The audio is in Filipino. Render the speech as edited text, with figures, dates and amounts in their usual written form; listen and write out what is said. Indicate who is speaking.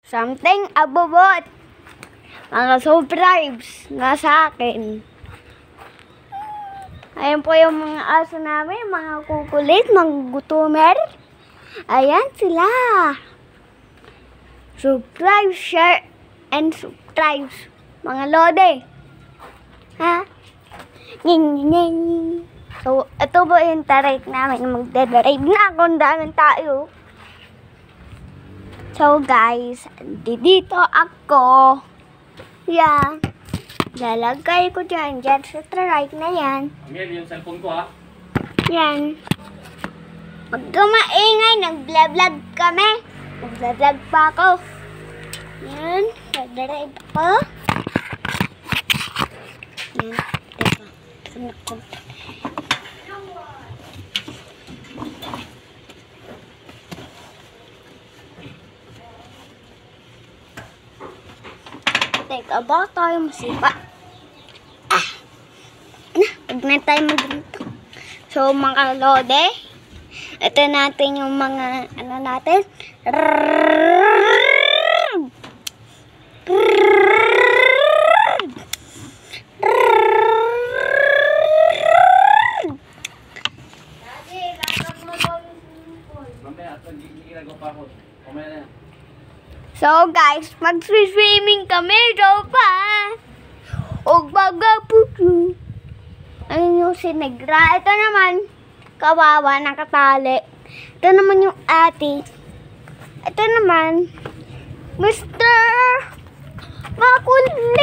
Speaker 1: Something abobot. Mga surprise nga sa akin. Ayan po yung mga aso namin, mga kukulit, mga gutumer. Ayan sila. Subscribe, share, and subscribe. Mga lode. Ha? Ning, ning. So, ito po yung tarik namin. Magdadarive na kung daming tayo. So, guys, dito ako. Yan. Lalagay ko dyan sa tarik na yan.
Speaker 2: Angel, yung cellphone ko ha.
Speaker 1: Yan. Pag kumaingay, nag-vlog kami. Nag-vlog pa ako. Yan. Nag-drive ako. Yan. Diba? Teka, baka tayo masipa. Huwag na tayo magrito. So, mga lode, ito natin yung mga, ano natin. So, guys, mag-swimming kami, so pa. Og bagaputo. Ayun yung sinegra. Ito naman, kawawa, nakatali. Ito naman yung ate. Ito naman, Mr. Makulit.